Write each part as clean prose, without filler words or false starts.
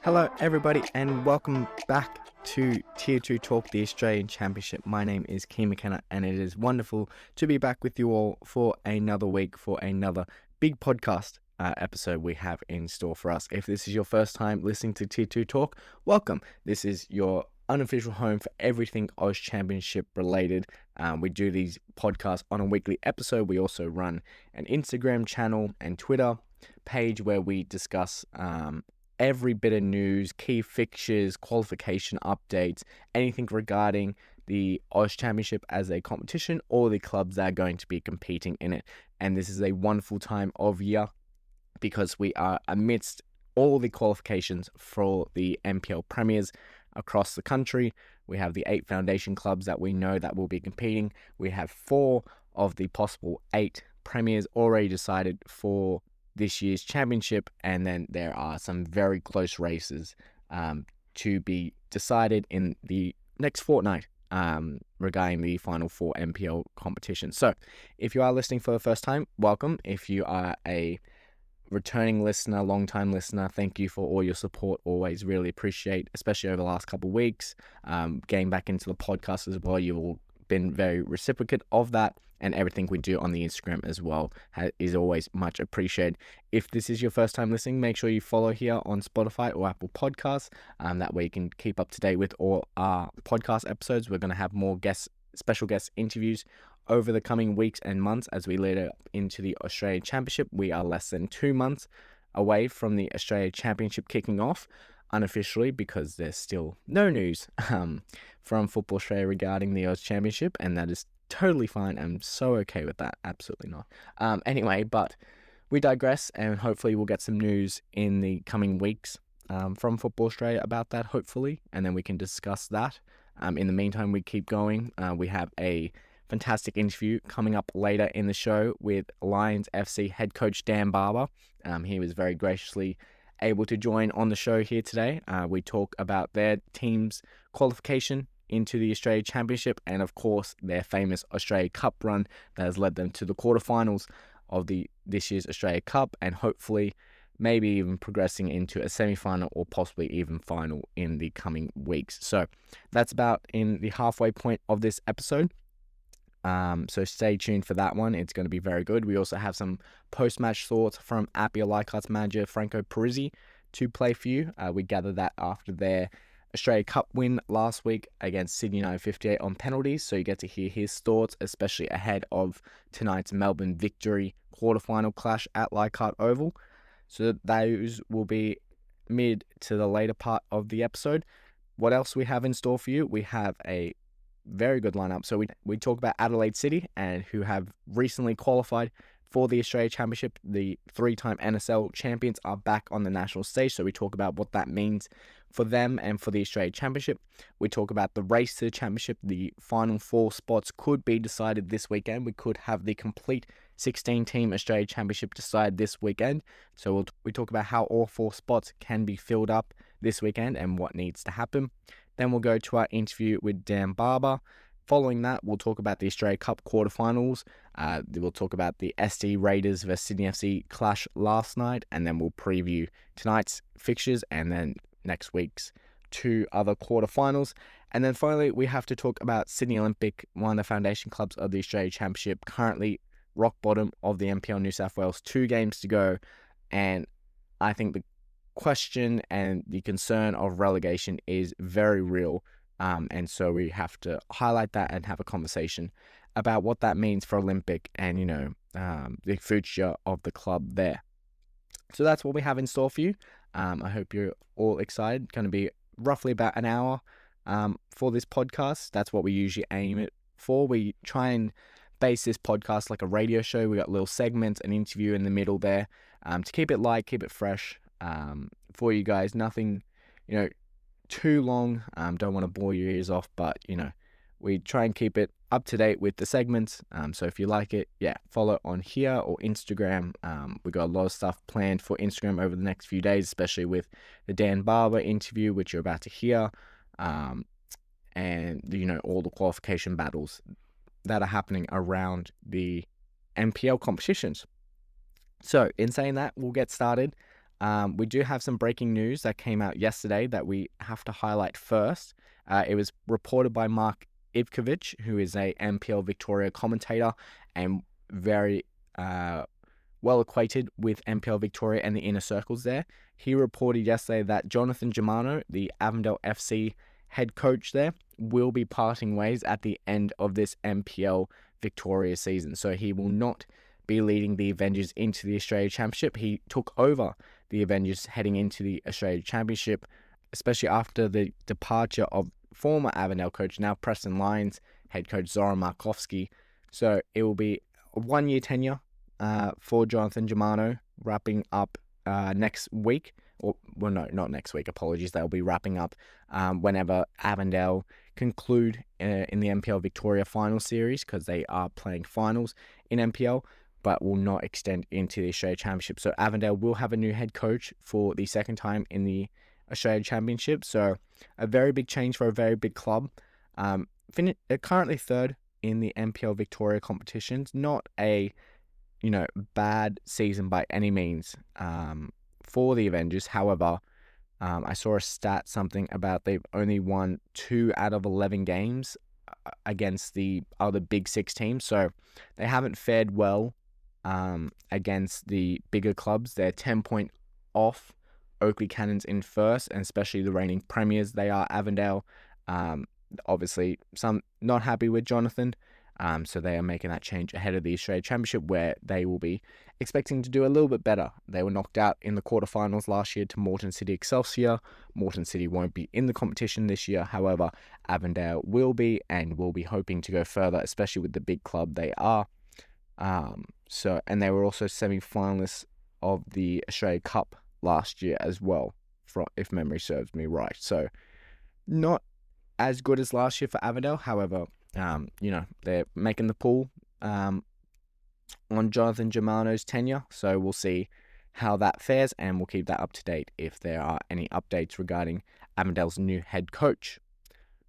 Hello everybody and welcome back to Tier 2 Talk, the Australian Championship. My name is Keane McKenna and it is wonderful to be back with you all for another week, for another big podcast episode we have in store for us. If this is your first time listening to Tier 2 Talk, welcome. This is your unofficial home for everything Oz Championship related. We do these podcasts on a weekly episode. We also run an Instagram channel and Twitter page where we discuss every bit of news, key fixtures, qualification updates, anything regarding the Oz Championship as a competition or the clubs that are going to be competing in it. And this is a wonderful time of year because we are amidst all the qualifications for the NPL Premiers across the country. We have the 8 foundation clubs that we know that will be competing. We have 4 of the possible 8 Premiers already decided for this year's championship, and then there are some very close races to be decided in the next fortnight regarding the final 4 NPL competitions. So if you are listening for the first time, welcome. If you are a returning listener, long-time listener, thank you for all your support. Always really appreciate, especially over the last couple of weeks, getting back into the podcast as well. You've all been very reciprocate of that, and everything we do on the Instagram as well is always much appreciated. If this is your first time listening, make sure you follow here on Spotify or Apple Podcasts. That way you can keep up to date with all our podcast episodes. We're going to have more special guest interviews over the coming weeks and months as we lead up into the Australian Championship. We are less than 2 months away from the Australian Championship kicking off unofficially, because there's still no news from Football Australia regarding the Oz Championship, and that is totally fine. I'm so okay with that. Absolutely not. Anyway, but we digress, and hopefully we'll get some news in the coming weeks from Football Australia about that, hopefully, and then we can discuss that. In the meantime, we keep going. We have a fantastic interview coming up later in the show with Lions FC head coach Dan Barber. He was very graciously able to join on the show here today. We talk about their team's qualification into the Australia Championship and, of course, their famous Australia Cup run that has led them to the quarterfinals of this year's Australia Cup, and hopefully maybe even progressing into a semi-final or possibly even final in the coming weeks. So that's about in the halfway point of this episode. So stay tuned for that one. It's going to be very good. We also have some post-match thoughts from Appia Leichhardt's manager Franco Parisi to play for you. We gathered that after their Australia Cup win last week against Sydney United 58 on penalties. So you get to hear his thoughts, especially ahead of tonight's Melbourne Victory quarterfinal clash at Leichhardt Oval. So those will be mid to the later part of the episode. What else we have in store for you? We have a very good lineup. So we talk about Adelaide City, and who have recently qualified for the Australia Championship. The 3-time NSL champions are back on the national stage. So we talk about what that means for them and for the Australia Championship. We talk about the race to the championship. The final 4 spots could be decided this weekend. We could have the complete 16-team Australia Championship decided this weekend. So we talk about how all 4 spots can be filled up this weekend and what needs to happen. Then we'll go to our interview with Dan Barber. Following that, we'll talk about the Australia Cup quarterfinals. We'll talk about the SD Raiders vs Sydney FC clash last night, and then we'll preview tonight's fixtures and then next week's 2 other quarterfinals. And then finally, we have to talk about Sydney Olympic, one of the foundation clubs of the Australia Championship, currently rock bottom of the NPL New South Wales, 2 games to go. And I think the question and the concern of relegation is very real, and so we have to highlight that and have a conversation about what that means for Olympic and the future of the club there. So that's what we have in store for you. I hope you're all excited. Going to be roughly about an hour for this podcast. That's what we usually aim it for. We try and base this podcast like a radio show. We got little segments, an interview in the middle there, to keep it light, keep it fresh for you guys. Nothing, too long. Don't want to bore your ears off, but we try and keep it up to date with the segments. So if you like it, follow on here or Instagram. We got a lot of stuff planned for Instagram over the next few days, especially with the Dan Barber interview, which you're about to hear, and all the qualification battles that are happening around the NPL competitions. So in saying that, we'll get started. We do have some breaking news that came out yesterday that we have to highlight first. It was reported by Mark Ivkovic, who is a NPL Victoria commentator and very well acquainted with NPL Victoria and the inner circles there. He reported yesterday that Jonathan Germano, the Avondale FC head coach there, will be parting ways at the end of this NPL Victoria season. So he will not be leading the Avengers into the Australia Championship. He took over the Avengers heading into the Australia Championship, especially after the departure of former Avondale coach, now Preston Lions head coach Zoran Markovski. So it will be a 1-year tenure for Jonathan Germano, wrapping up next week. Well, no, not next week. Apologies. They'll be wrapping up whenever Avondale conclude in the NPL Victoria final series, because they are playing finals in NPL, but will not extend into the Australia Championship. So Avondale will have a new head coach for the second time in the Australia Championship. So a very big change for a very big club. Currently third in the NPL Victoria competitions. Not a bad season by any means for the Avengers. However, I saw a stat, something about they've only won 2 out of 11 games against the other big 6 teams. So they haven't fared well against the bigger clubs. They're 10 point off Oakley Cannons in first, and especially the reigning premiers. They are Avondale. Obviously, some not happy with Jonathan. So they are making that change ahead of the Australia Championship, where they will be expecting to do a little bit better. They were knocked out in the quarterfinals last year to Moreton City Excelsior. Moreton City won't be in the competition this year. However, Avondale will be, and will be hoping to go further, especially with the big club they are. And they were also semi-finalists of the Australia Cup last year as well, if memory serves me right. So not as good as last year for Avondale. However, they're making the pool on Jonathan Germano's tenure, so we'll see how that fares, and we'll keep that up to date if there are any updates regarding Avondale's new head coach.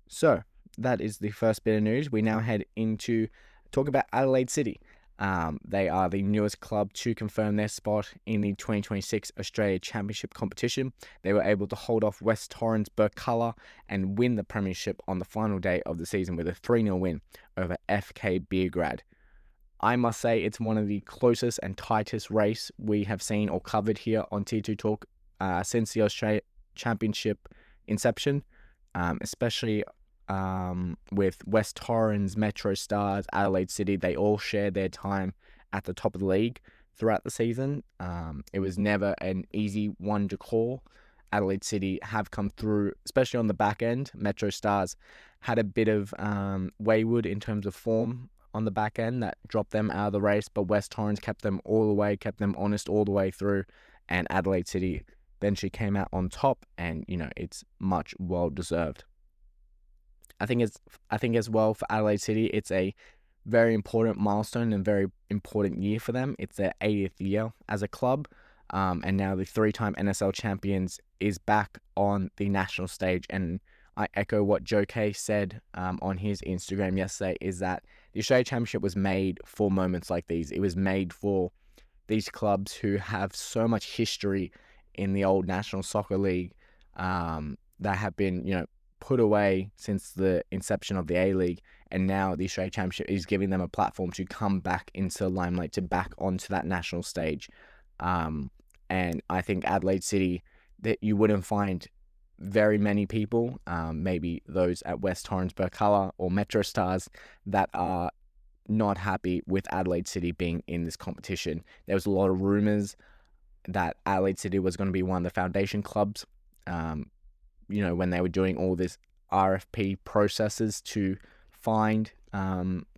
So that is the first bit of news. We now head into talk about Adelaide City. They are the newest club to confirm their spot in the 2026 Australia Championship competition. They were able to hold off West Torrens Burkalla and win the premiership on the final day of the season with a 3-0 win over FK Beergrad. I must say it's one of the closest and tightest race we have seen or covered here on T2 Talk since the Australia Championship inception, especially with West Torrens, Metro Stars, Adelaide City. They all shared their time at the top of the league throughout the season. It was never an easy one to call. Adelaide City have come through, especially on the back end. Metro Stars had a bit of wayward in terms of form on the back end that dropped them out of the race, but West Torrens kept them all the way, kept them honest all the way through, and Adelaide City eventually came out on top, and it's much well deserved. I think as well for Adelaide City, it's a very important milestone and very important year for them. It's their 80th year as a club, and now the 3-time NSL champions is back on the national stage. And I echo what Joe Kay said on his Instagram yesterday, is that the Australia Championship was made for moments like these. It was made for these clubs who have so much history in the old National Soccer League that have been, put away since the inception of the A-League, and now the Australia Championship is giving them a platform to come back into the limelight, to back onto that national stage. And I think Adelaide City, that you wouldn't find very many people, maybe those at West Torrens Burkalla or Metro Stars, that are not happy with Adelaide City being in this competition. There was a lot of rumours that Adelaide City was going to be one of the foundation clubs, when they were doing all this RFP processes to find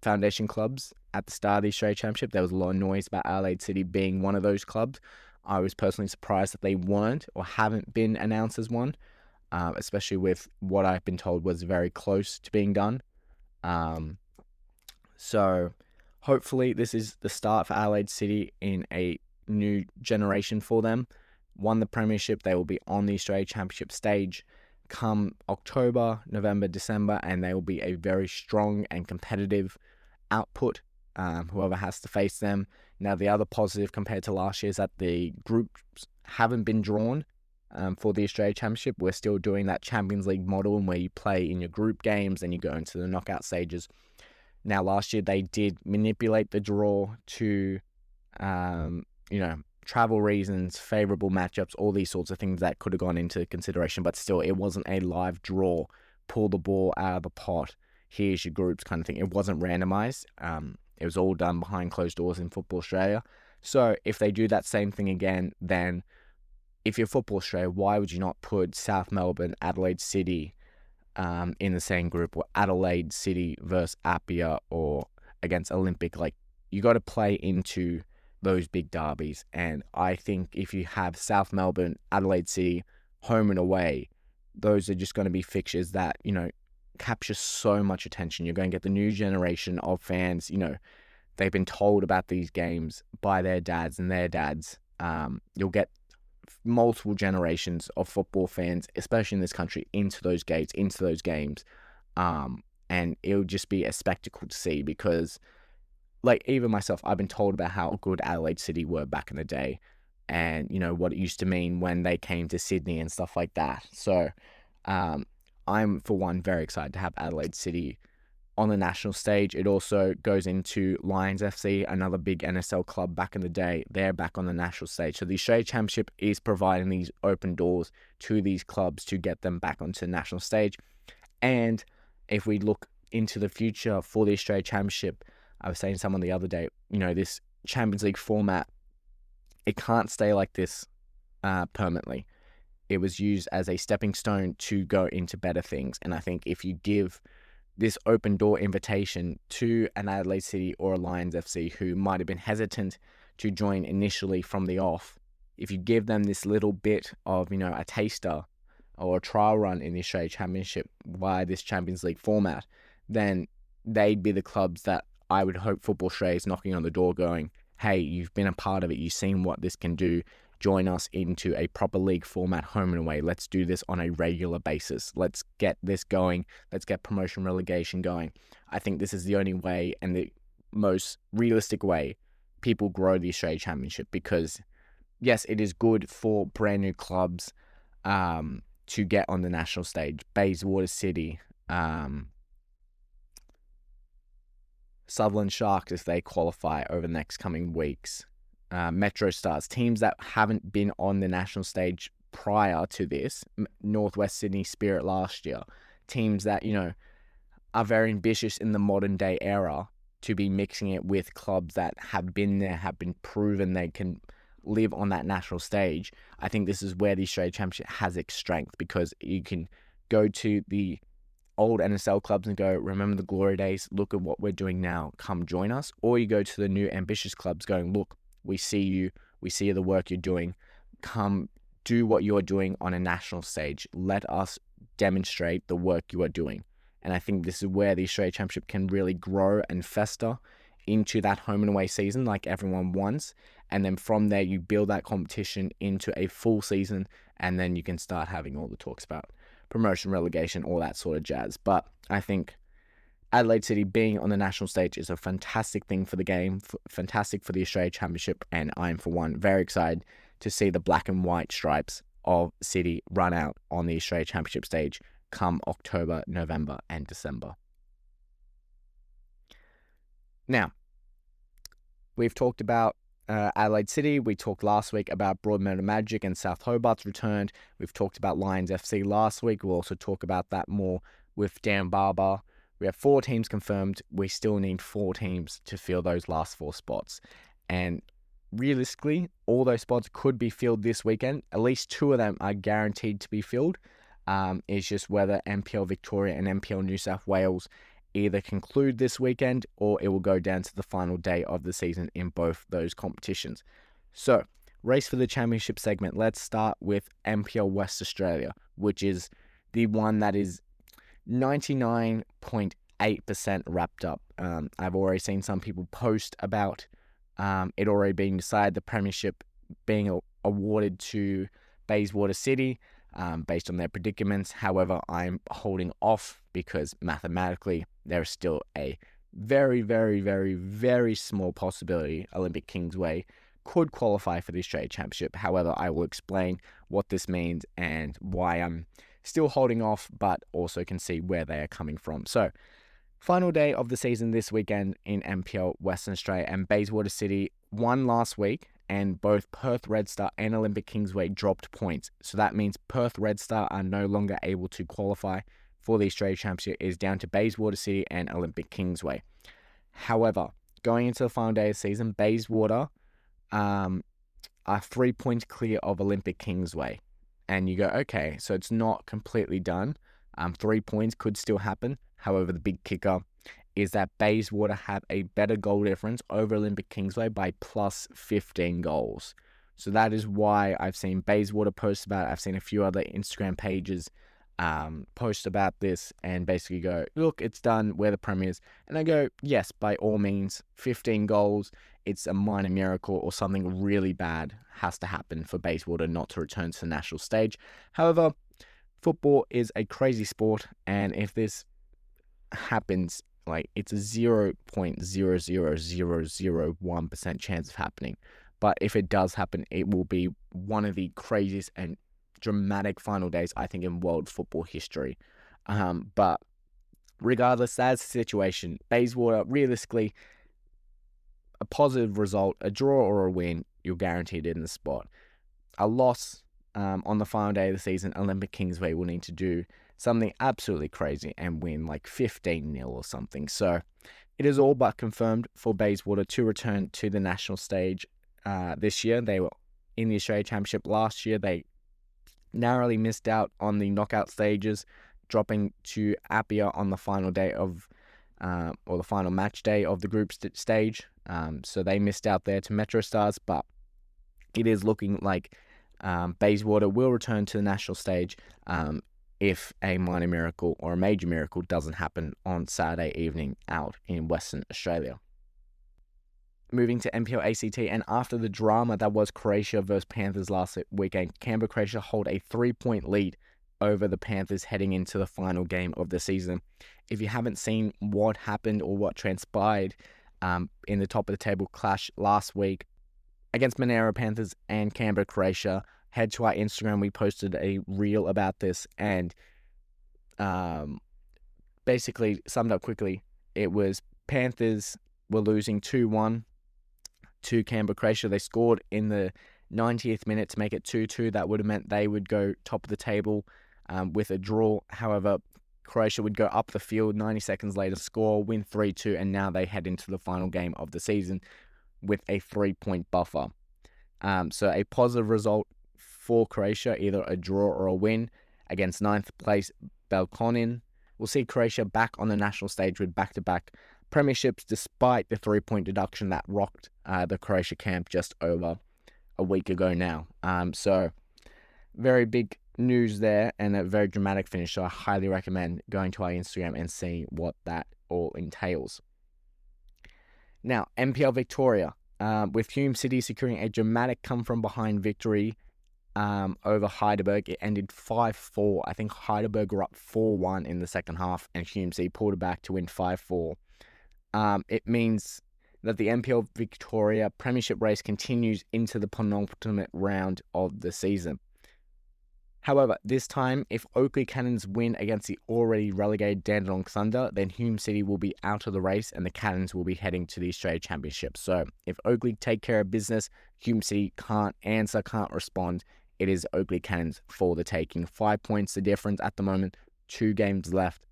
foundation clubs at the start of the Australia Championship. There was a lot of noise about Adelaide City being one of those clubs. I was personally surprised that they weren't or haven't been announced as one, especially with what I've been told was very close to being done. So hopefully this is the start for Adelaide City in a new generation for them. Won the premiership, they will be on the Australia Championship stage come October, November, December, and they will be a very strong and competitive output. Whoever has to face them Now, the other positive compared to last year is that the groups haven't been drawn for the Australia Championship. We're still doing that Champions League model where you play in your group games and you go into the knockout stages. Now, last year they did manipulate the draw to, travel reasons, favourable matchups, all these sorts of things that could have gone into consideration. But still, it wasn't a live draw, pull the ball out of the pot, here's your groups kind of thing. It wasn't randomised. It was all done behind closed doors in Football Australia. So if they do that same thing again, then if you're Football Australia, why would you not put South Melbourne, Adelaide City in the same group, or Adelaide City versus Apia or against Olympic? Like, you got to play into those big derbies. And I think if you have South Melbourne, Adelaide City, home and away, those are just going to be fixtures that, capture so much attention. You're going to get the new generation of fans. They've been told about these games by their dads and their dads. You'll get multiple generations of football fans, especially in this country, into those gates, into those games. And it'll just be a spectacle to see because, like, even myself, I've been told about how good Adelaide City were back in the day and, what it used to mean when they came to Sydney and stuff like that. So, I'm, for one, very excited to have Adelaide City on the national stage. It also goes into Lions FC, another big NSL club back in the day. They're back on the national stage. So the Australia Championship is providing these open doors to these clubs to get them back onto the national stage. And if we look into the future for the Australia Championship, I was saying to someone the other day, this Champions League format, it can't stay like this permanently. It was used as a stepping stone to go into better things. And I think if you give this open door invitation to an Adelaide City or a Lions FC who might have been hesitant to join initially from the off, if you give them this little bit of, a taster or a trial run in the Australia Championship via this Champions League format, then they'd be the clubs that I would hope Football Australia is knocking on the door going, hey, you've been a part of it, you've seen what this can do, join us into a proper league format, home and away. Let's do this on a regular basis. Let's get this going. Let's get promotion relegation going. I think this is the only way and the most realistic way people grow the Australia Championship because, yes, it is good for brand new clubs to get on the national stage. Bayswater City, Sutherland Sharks, if they qualify over the next coming weeks. Metro Stars, teams that haven't been on the national stage prior to this. Northwest Sydney Spirit last year. Teams that, are very ambitious in the modern day era to be mixing it with clubs that have been there, have been proven they can live on that national stage. I think this is where the Australia Championship has its strength because you can go to the old NSL clubs and go, remember the glory days, look at what we're doing now, come join us. Or you go to the new ambitious clubs going, look, we see you, we see the work you're doing, come do what you're doing on a national stage. Let us demonstrate the work you are doing. And I think this is where the Australia Championship can really grow and fester into that home and away season like everyone wants. And then from there, you build that competition into a full season, and then you can start having all the talks about promotion, relegation, all that sort of jazz. But I think Adelaide City being on the national stage is a fantastic thing for the game, fantastic for the Australia Championship, and I'm, for one, very excited to see the black and white stripes of City run out on the Australia Championship stage come October, November, and December. Now, we've talked about Adelaide City. We talked last week about Broadmeadow Magic and South Hobart's returned. We've talked about Lions FC last week. We'll also talk about that more with Dan Barber. We have 4 teams confirmed. We still need 4 teams to fill those last 4 spots. And realistically, all those spots could be filled this weekend. At least 2 of them are guaranteed to be filled. It's just whether NPL Victoria and NPL New South Wales either conclude this weekend or it will go down to the final day of the season in both those competitions. So, race for the championship segment. Let's start with NPL West Australia, which is the one that is 99.8% wrapped up. I've already seen some people post about it already being decided, the premiership being awarded to Bayswater City based on their predicaments. However, I'm holding off because mathematically there is still a very, very, very, very small possibility Olympic Kingsway could qualify for the Australia Championship. However, I will explain what this means and why I'm still holding off, but also can see where they are coming from. So, final day of the season this weekend in NPL Western Australia, and Bayswater City won last week, and both Perth Red Star and Olympic Kingsway dropped points. So that means Perth Red Star are no longer able to qualify for the Australia Championship. It is down to Bayswater City and Olympic Kingsway. However, going into the final day of the season, Bayswater are 3 points clear of Olympic Kingsway. And you go, okay, so it's not completely done. 3 points could still happen. However, the big kicker is that Bayswater have a better goal difference over Olympic Kingsway by plus 15 goals. So that is why I've seen Bayswater post about it. I've seen a few other Instagram pages post about this and basically go, look, it's done, we're the premiers. And I go, yes, by all means, 15 goals, it's a minor miracle or something really bad has to happen for Bayswater not to return to the national stage. However, football is a crazy sport, and if this happens, like, it's a 0.00001% chance of happening. But if it does happen, it will be one of the craziest and dramatic final days, I think, in world football history. But regardless, that's the situation. Bayswater, realistically, a positive result, a draw or a win, you're guaranteed in the spot. A loss on the final day of the season, Olympic Kingsway will need to do something absolutely crazy and win like 15-0 or something. So it is all but confirmed for Bayswater to return to the national stage this year. They were in the Australia Championship last year. They narrowly missed out on the knockout stages, dropping to Apia on the final day of, or the final match day of the group stage. So they missed out there to Metro Stars, but it is looking like Bayswater will return to the national stage if a minor miracle or a major miracle doesn't happen on Saturday evening out in Western Australia. Moving to NPL ACT, and after the drama that was Croatia versus Panthers last weekend, Canberra Croatia hold a 3-point lead over the Panthers heading into the final game of the season. If you haven't seen what happened or what transpired in the top of the table clash last week against Monero Panthers and Canberra Croatia, head to our Instagram. We posted a reel about this, and basically summed up quickly, it was Panthers were losing 2-1 to Canberra Croatia. They scored in the 90th minute to make it 2-2. That would have meant they would go top of the table with a draw. However, Croatia would go up the field 90 seconds later, score, win 3-2, and now they head into the final game of the season with a 3-point buffer. So a positive result for Croatia, either a draw or a win against 9th place Belkonin. We'll see Croatia back on the national stage with back-to-back premierships, despite the 3-point deduction that rocked the Croatia camp just over a week ago now. So very big news there and a very dramatic finish. So I highly recommend going to our Instagram and seeing what that all entails. Now, NPL Victoria, with Hume City securing a dramatic come-from-behind victory over Heidelberg. It ended 5-4. I think Heidelberg were up 4-1 in the second half, and Hume City pulled it back to win 5-4. It means that the NPL Victoria Premiership race continues into the penultimate round of the season. However, this time, if Oakley Cannons win against the already relegated Dandenong Thunder, then Hume City will be out of the race and the Cannons will be heading to the Australia Championship. So if Oakley take care of business, Hume City can't answer, can't respond. It is Oakley Cannons for the taking. 5 points the difference at the moment, 2 games left.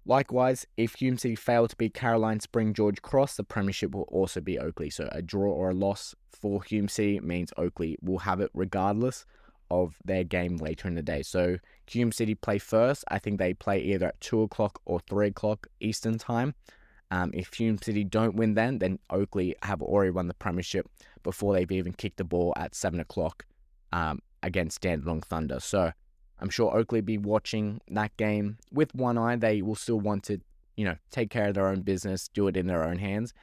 Likewise, if Hume City fail to beat Caroline Spring George Cross, the premiership will also be Oakley. So a draw or a loss for Hume City means Oakley will have it regardless of their game later in the day. So Hume City play first. I think they play either at 2 o'clock or 3 o'clock Eastern time. If Hume City don't win then Oakley have already won the premiership before they've even kicked the ball at 7 o'clock against Dandenong Thunder. So I'm sure Oakley be watching that game with one eye. They will still want to, take care of their own business, do it in their own hands.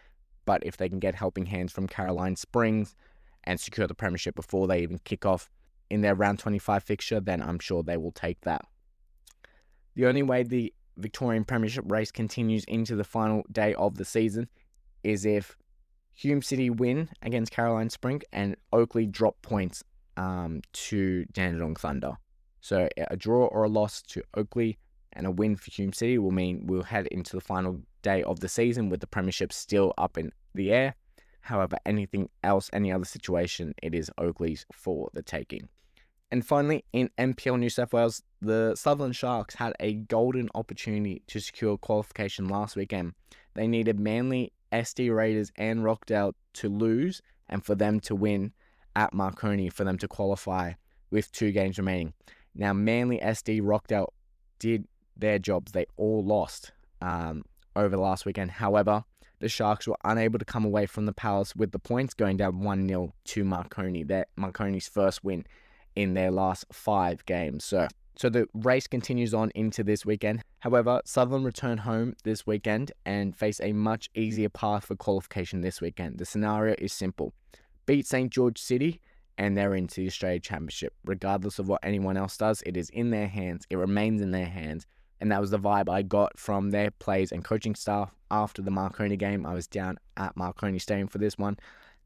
But if they can get helping hands from Caroline Springs and secure the premiership before they even kick off in their round 25 fixture, then I'm sure they will take that. The only way the Victorian Premiership race continues into the final day of the season is if Hume City win against Caroline Springs and Oakley drop points to Dandenong Thunder. So a draw or a loss to Oakley and a win for Hume City will mean we'll head into the final day of the season with the Premiership still up in the air. However, anything else, any other situation, it is Oakley's for the taking. And finally, in NPL New South Wales, the Sutherland Sharks had a golden opportunity to secure qualification last weekend. They needed Manly, SD Raiders and Rockdale to lose and for them to win at Marconi for them to qualify with 2 games remaining. Now, Manly, SD, Rockdale did their jobs. They all lost over the last weekend. However, the Sharks were unable to come away from the Palace with the points, going down 1-0 to Marconi. Marconi's first win in their last 5 games. So the race continues on into this weekend. However, Sutherland return home this weekend and face a much easier path for qualification this weekend. The scenario is simple. Beat St. George City and they're into the Australia Championship. Regardless of what anyone else does, it is in their hands. It remains in their hands. And that was the vibe I got from their players and coaching staff after the Marconi game. I was down at Marconi Stadium for this one.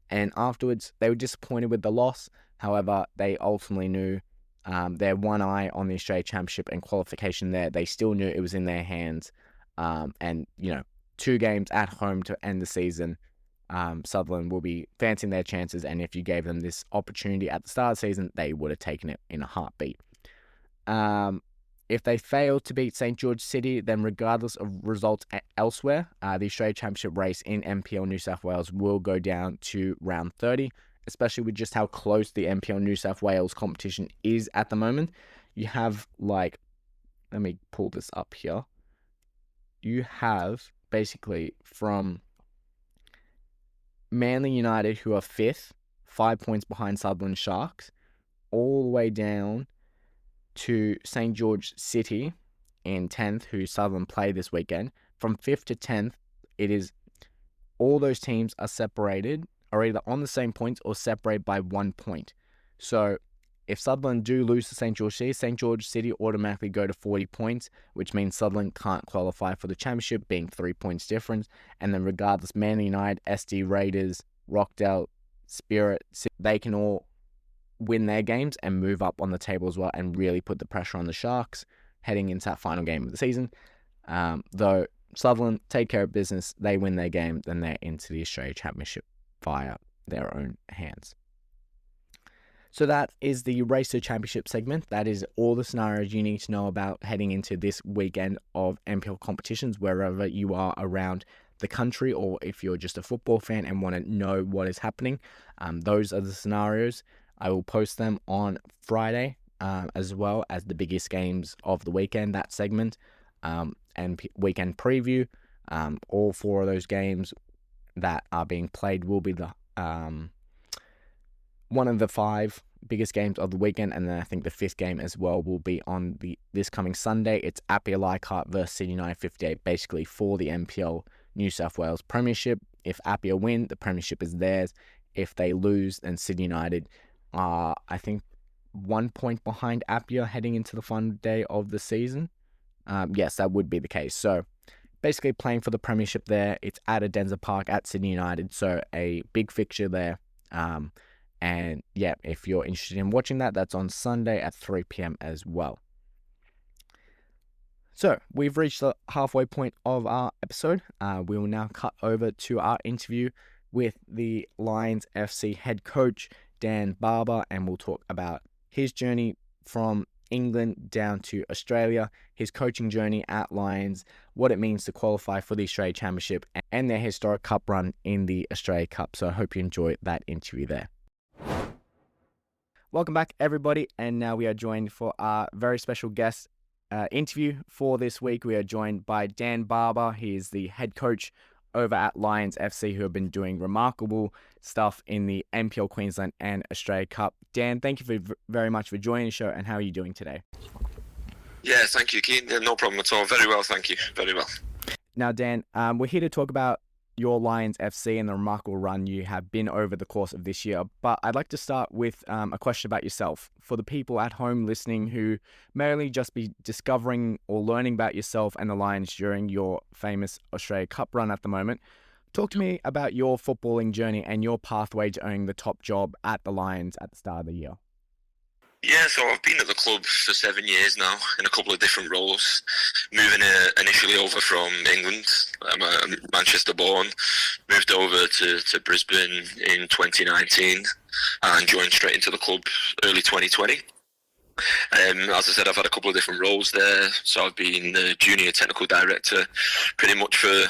And afterwards, they were disappointed with the loss. However, they ultimately knew their one eye on the Australia Championship and qualification there. They still knew it was in their hands. And, 2 games at home to end the season. Sutherland will be fancying their chances. And if you gave them this opportunity at the start of the season, they would have taken it in a heartbeat. If they fail to beat St. George City, then regardless of results elsewhere, the Australia Championship race in NPL New South Wales will go down to round 30, especially with just how close the NPL New South Wales competition is at the moment. You have, let me pull this up here. You have, basically, from Manly United, who are 5th, 5 points behind Sutherland Sharks, all the way down to St. George City in 10th, who Sutherland play this weekend. From 5th to 10th, it is all those teams are separated, are either on the same points or separated by 1 point. So if Sutherland do lose to St. George City automatically go to 40 points, which means Sutherland can't qualify for the championship, being 3 points difference. And then regardless, Manly United, SD Raiders, Rockdale, Spirit, they can all win their games and move up on the table as well and really put the pressure on the Sharks heading into that final game of the season. Though Sutherland take care of business, they win their game, then they're into the Australia Championship via their own hands. So that is the Race to Championship segment. That is all the scenarios you need to know about heading into this weekend of NPL competitions wherever you are around the country, or if you're just a football fan and want to know what is happening. Those are the scenarios. I will post them on Friday, as well as the biggest games of the weekend, that segment, and weekend preview. All 4 of those games that are being played will be the one of the 5 biggest games of the weekend, and then I think the 5th game as well will be on this coming Sunday. It's Appia Leichhardt versus Sydney United 58, basically for the NPL New South Wales Premiership. If Appia win, the Premiership is theirs. If they lose, then Sydney United are, I think, 1 point behind Appia heading into the final day of the season. Yes, that would be the case. So basically playing for the Premiership there. It's at Adenza Park at Sydney United, so a big fixture there. And yeah, if you're interested in watching that, that's on Sunday at 3 p.m. as well. So we've reached the halfway point of our episode. We will now cut over to our interview with the Lions FC head coach, Dan Barber, and we'll talk about his journey from England down to Australia, his coaching journey at Lions, what it means to qualify for the Australia Championship, and their historic cup run in the Australia Cup. So I hope you enjoy that interview there. Welcome back, everybody, and now we are joined for our very special guest interview for this week. We are joined by Dan Barber. He is the head coach over at Lions FC, who have been doing remarkable stuff in the NPL Queensland and Australia Cup. Dan, thank you very much for joining the show, and how are you doing today? Yeah, thank you, Keane. No problem at all. Very well, thank you. Very well. Now, Dan, we're here to talk about your Lions FC and the remarkable run you have been over the course of this year. But I'd like to start with a question about yourself. For the people at home listening who may only just be discovering or learning about yourself and the Lions during your famous Australia Cup run at the moment, talk to me about your footballing journey and your pathway to earning the top job at the Lions at the start of the year. Yeah, so I've been at the club for 7 years now in a couple of different roles. Moving initially over from England, I'm a Manchester born, moved over to Brisbane in 2019 and joined straight into the club early 2020. As I said, I've had a couple of different roles there. So I've been the junior technical director pretty much for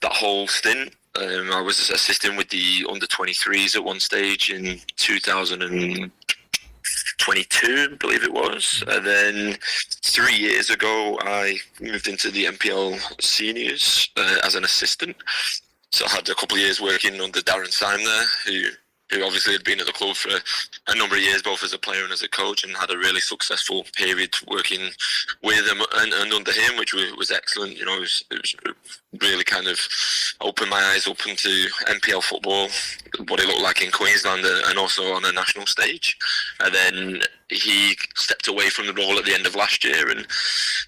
that whole stint. I was assisting with the under-23s at one stage in 2022, I believe it was. And then 3 years ago, I moved into the NPL seniors as an assistant. So I had a couple of years working under Darren Syme there, who obviously had been at the club for a number of years, both as a player and as a coach, and had a really successful period working with him and under him, which was excellent. You know, it was really kind of opened my eyes up into NPL football, what it looked like in Queensland and also on a national stage. And then he stepped away from the role at the end of last year, and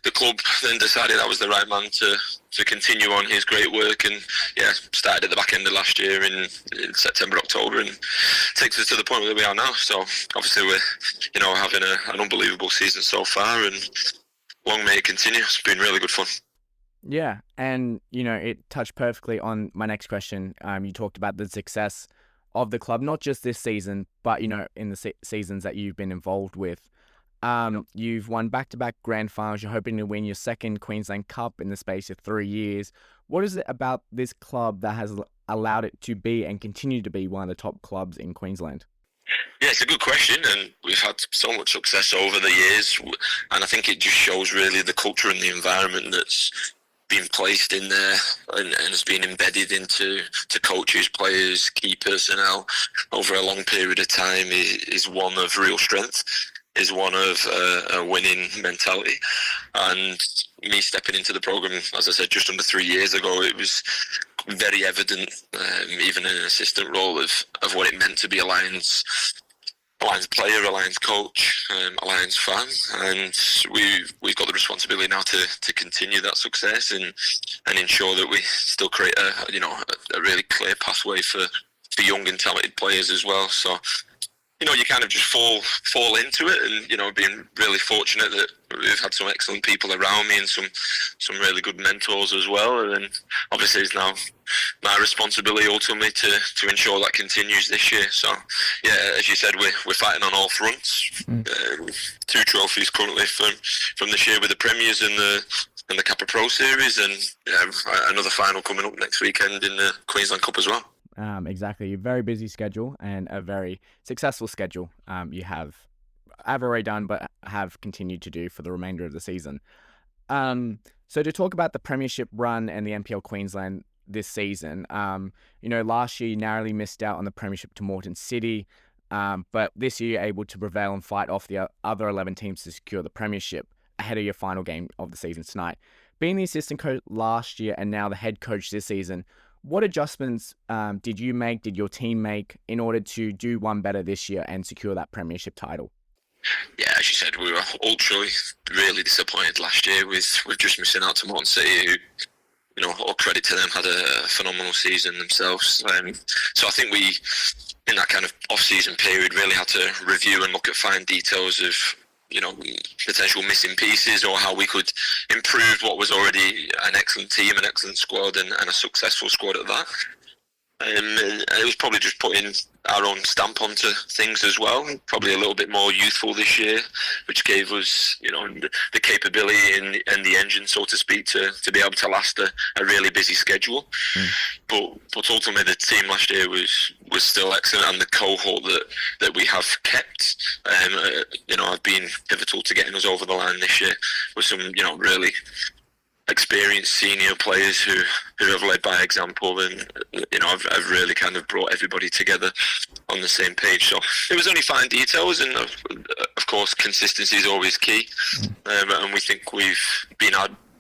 the club then decided I was the right man to continue on his great work, and started at the back end of last year in September, October, and takes us to the point where we are now. So obviously we're having an unbelievable season so far, and long may it continue. It's been really good fun. Yeah, and it touched perfectly on my next question. You talked about the success of the club, not just this season, but in the seasons that you've been involved with. You've won back-to-back grand finals. You're hoping to win your second Queensland Cup in the space of 3 years. What is it about this club that has allowed it to be and continue to be one of the top clubs in Queensland? Yeah, it's a good question, and we've had so much success over the years, and I think it just shows really the culture and the environment that's been placed in there and has been embedded into coaches, players, key personnel over a long period of time is one of real strength, is one of a winning mentality. And me stepping into the program, as I said, just under 3 years ago, it was very evident, even in an assistant role, of what it meant to be a Lions player, a Lions coach, a Lions fan, and we've got the responsibility now to continue that success and ensure that we still create a really clear pathway for young and talented players as well. So you kind of just fall into it, and being really fortunate that we've had some excellent people around me and some really good mentors as well. And then obviously it's now my responsibility ultimately to ensure that continues this year. So yeah, as you said, we're fighting on all fronts. 2 trophies currently from this year with the Premiers and the Kappa Pro Series, and another final coming up next weekend in the Queensland Cup as well. Exactly. A very busy schedule and a very successful schedule you have already done, but have continued to do for the remainder of the season. So to talk about the Premiership run and the NPL Queensland this season, last year you narrowly missed out on the Premiership to Moreton City, but this year you're able to prevail and fight off the other 11 teams to secure the Premiership ahead of your final game of the season tonight. Being the assistant coach last year and now the head coach this season, what adjustments did your team make in order to do one better this year and secure that Premiership title? Yeah, as you said, we were really disappointed last year with just missing out to Moreton City, who, all credit to them, had a phenomenal season themselves. So I think we, in that kind of off-season period, really had to review and look at fine details of potential missing pieces, or how we could improve what was already an excellent team, an excellent squad, and a successful squad at that. And it was probably just putting our own stamp onto things as well. Probably a little bit more youthful this year, which gave us, the capability and the engine, so to speak, to be able to last a really busy schedule. But ultimately, the team last year was still excellent, and the cohort that we have kept, have been pivotal to getting us over the line this year with some, really experienced senior players who have led by example, and I've really kind of brought everybody together on the same page. So it was only fine details, and of course consistency is always key, and we think we've been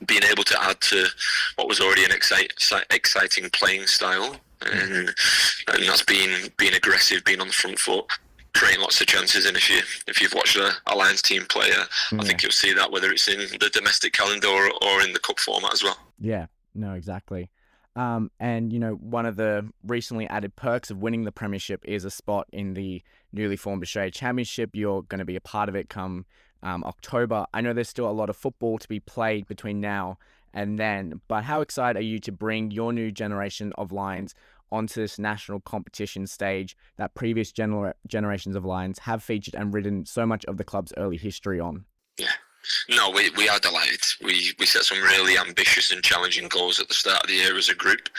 being able to add to what was already an exciting playing style, and that's being aggressive, being on the front foot, creating lots of chances. And if you've watched a Lions team play, I think you'll see that, whether it's in the domestic calendar or in the cup format as well. Yeah, no, exactly. And, one of the recently added perks of winning the premiership is a spot in the newly formed Australia Championship. You're going to be a part of it come October. I know there's still a lot of football to be played between now and then, but how excited are you to bring your new generation of Lions onto this national competition stage that previous generations of Lions have featured and ridden so much of the club's early history on? Yeah. No, we are delighted. We set some really ambitious and challenging goals at the start of the year as a group.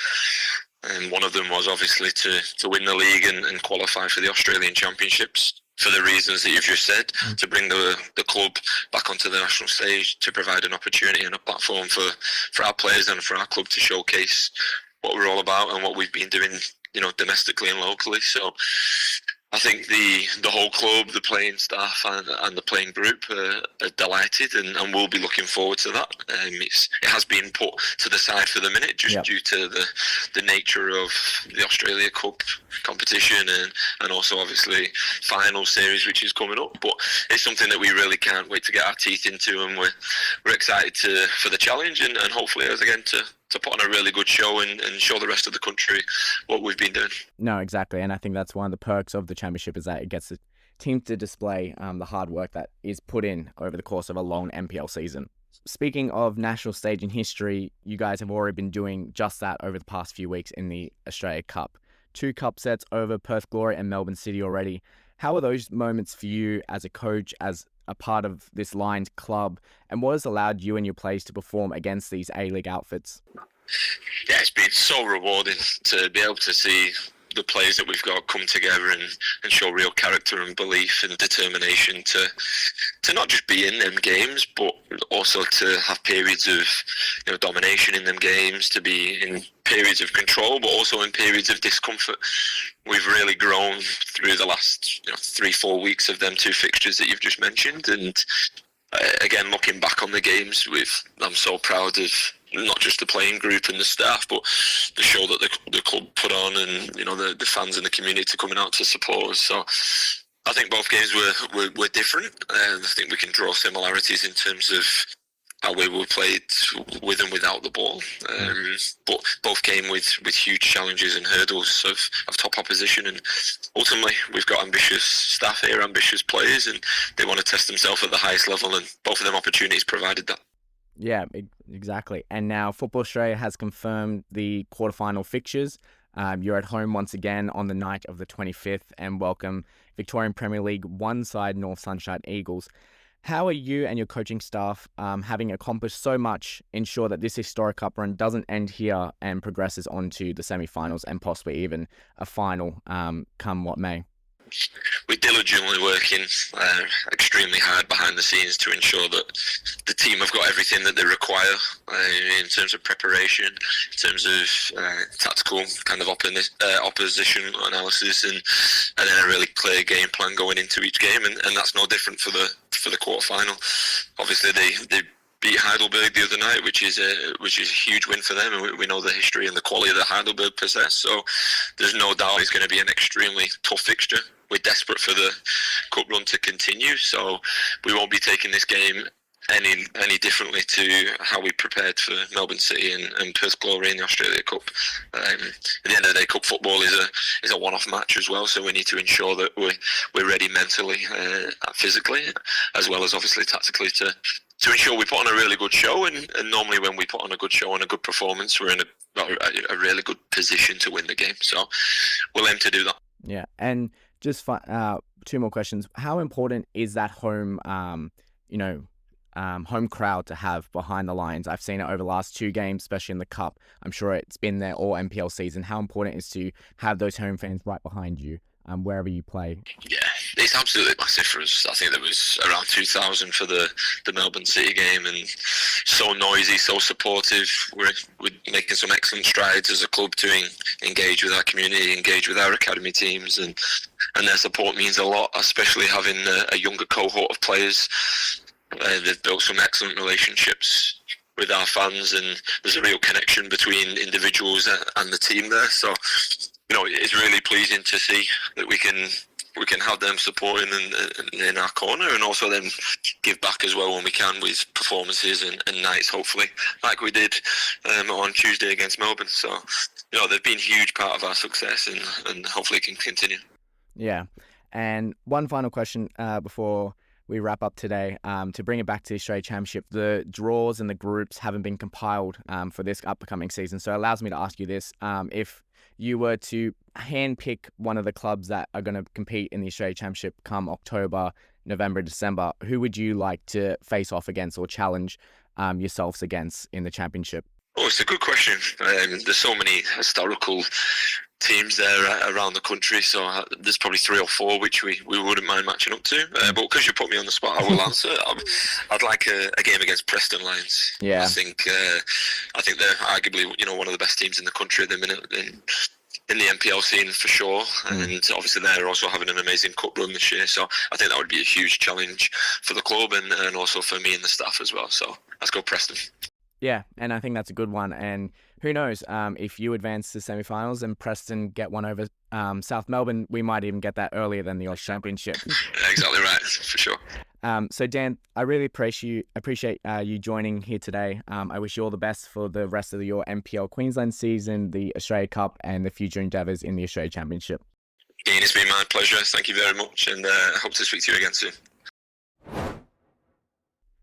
And one of them was obviously to win the league and qualify for the Australian Championships, for the reasons that you've just said, to bring the club back onto the national stage, to provide an opportunity and a platform for our players and for our club to showcase what we're all about and what we've been doing, domestically and locally. So I think the whole club, the playing staff and the playing group are delighted and will be looking forward to that. It has been put to the side for the minute just due to the nature of the Australia Cup competition and also obviously final series which is coming up. But it's something that we really can't wait to get our teeth into, and we're excited for the challenge and hopefully again to put on a really good show and show the rest of the country what we've been doing. No, exactly. And I think that's one of the perks of the championship is that it gets the team to display the hard work that is put in over the course of a long NPL season. Speaking of national stage in history, you guys have already been doing just that over the past few weeks in the Australia Cup. 2 cup sets over Perth Glory and Melbourne City already. How are those moments for you as a coach, as a part of this Lions club, and what has allowed you and your players to perform against these A-League outfits? Yeah, it's been so rewarding to be able to see the players that we've got come together and show real character and belief and determination to not just be in them games, but also to have periods of domination in them games, to be in periods of control, but also in periods of discomfort. We've really grown through the last 3-4 weeks of them 2 fixtures that you've just mentioned, and again, looking back on the games, I'm so proud of not just the playing group and the staff, but the show that the club put on, and the fans and the community coming out to support us. So I think both games were different, and I think we can draw similarities in terms of how we were played with and without the ball. But both came with huge challenges and hurdles of top opposition, and ultimately we've got ambitious staff here, ambitious players, and they want to test themselves at the highest level, and both of them opportunities provided that. Yeah, exactly. And now Football Australia has confirmed the quarterfinal fixtures. You're at home once again on the night of the 25th and welcome Victorian Premier League 1 side North Sunshine Eagles. How are you and your coaching staff, having accomplished so much, ensure that this historic cup run doesn't end here and progresses on to the semi-finals and possibly even a final come what may? We're diligently working extremely hard behind the scenes to ensure that the team have got everything that they require in terms of preparation, in terms of tactical kind of opposition analysis, and then a really clear game plan going into each game, and that's no different for the quarter-final. Obviously, they beat Heidelberg the other night, which is a huge win for them, and we know the history and the quality that Heidelberg possess. So there's no doubt it's going to be an extremely tough fixture. We're desperate for the cup run to continue, so we won't be taking this game any differently to how we prepared for Melbourne City and Perth Glory in the Australia Cup. At the end of the day, cup football is a one-off match as well, so we need to ensure that we're ready mentally, physically, as well as obviously tactically to ensure we put on a really good show. And normally when we put on a good show and a good performance, we're in a really good position to win the game. So we'll aim to do that. Yeah, and just 2 more questions. How important is that home, home crowd to have behind the Lions? I've seen it over the last 2 games, especially in the Cup. I'm sure it's been there all NPL season. How important is to have those home fans right behind you wherever you play? Yeah, it's absolutely massive for us. I think there was around 2,000 for the Melbourne City game, and so noisy, so supportive. We're making some excellent strides as a club to engage with our community, engage with our academy teams, and their support means a lot, especially having a younger cohort of players. They've built some excellent relationships with our fans, and there's a real connection between individuals and the team there. So, it's really pleasing to see that we can have them supporting in our corner, and also then give back as well when we can with performances and nights, hopefully, like we did on Tuesday against Melbourne. So, they've been a huge part of our success, and hopefully it can continue. Yeah. And one final question before we wrap up today, to bring it back to the Australia Championship. The draws and the groups haven't been compiled for this upcoming season, so it allows me to ask you this. If you were to handpick one of the clubs that are going to compete in the Australia Championship come October, November, December, who would you like to face off against or challenge yourselves against in the championship? Oh, it's a good question. There's so many historical teams there around the country, so there's probably 3 or 4 which we wouldn't mind matching up to. But because you put me on the spot, I will answer. I'd like a game against Preston Lions. Yeah. I think they're arguably one of the best teams in the country at the minute in the NPL scene for sure, and obviously they're also having an amazing cup run this year. So I think that would be a huge challenge for the club and also for me and the staff as well. So let's go Preston. Yeah, and I think that's a good one. And who knows, if you advance to semi-finals and Preston get one over South Melbourne, we might even get that earlier than the Oz Championship. Exactly right, for sure. So Dan, I really appreciate you joining here today. I wish you all the best for the rest of your NPL Queensland season, the Australia Cup, and the future endeavours in the Australia Championship. Ian, it's been my pleasure. Thank you very much, and I hope to speak to you again soon.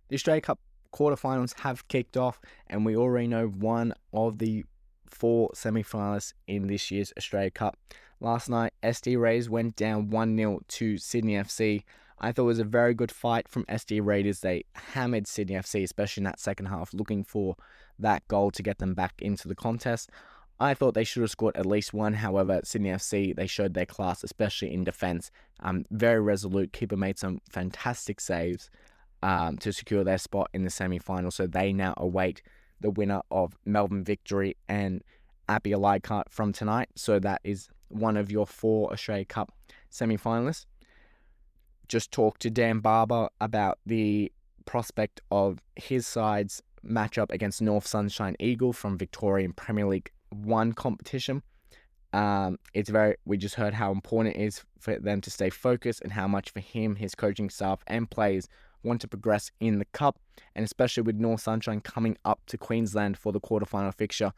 The Australia Cup quarterfinals have kicked off, and we already know one of the 4 semi-finalists in this year's Australia Cup. Last night, SD Raiders went down 1-0 to Sydney FC. I thought it was a very good fight from SD Raiders. They hammered Sydney FC, especially in that second half, looking for that goal to get them back into the contest. I thought they should have scored at least one. However, Sydney FC, they showed their class, especially in defence. Very resolute. Keeper made some fantastic saves to secure their spot in the semi-final. So they now await the winner of Melbourne Victory and Adelaide City from tonight. So that is one of your 4 Australia Cup semi-finalists. Just talked to Dan Barber about the prospect of his side's matchup against North Sunshine Eagle from Victorian Premier League 1 competition. We just heard how important it is for them to stay focused and how much for him, his coaching staff and players want to progress in the Cup, and especially with North Sunshine coming up to Queensland for the quarterfinal fixture.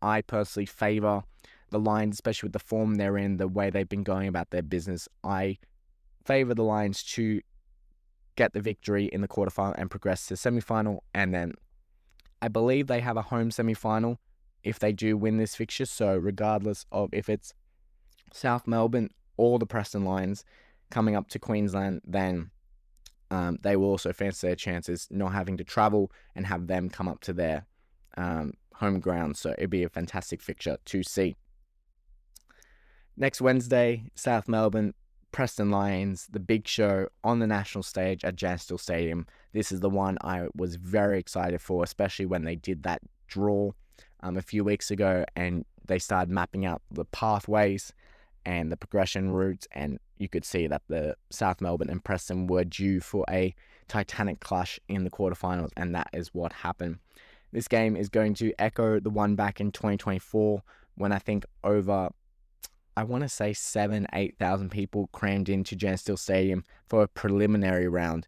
I personally favour the Lions, especially with the form they're in, the way they've been going about their business. I favour the Lions to get the victory in the quarterfinal and progress to the semi-final, and then I believe they have a home semi-final if they do win this fixture. So regardless of if it's South Melbourne or the Preston Lions coming up to Queensland, then they will also fancy their chances not having to travel and have them come up to their home ground. So it'd be a fantastic fixture to see. Next Wednesday, South Melbourne, Preston Lions, the big show on the national stage at Janstil Stadium. This is the one I was very excited for, especially when they did that draw a few weeks ago and they started mapping out the pathways and the progression routes, and you could see that the South Melbourne and Preston were due for a titanic clash in the quarterfinals, and that is what happened. This game is going to echo the one back in 2024 when I think over, I want to say 8,000 people crammed into Janstil Stadium for a preliminary round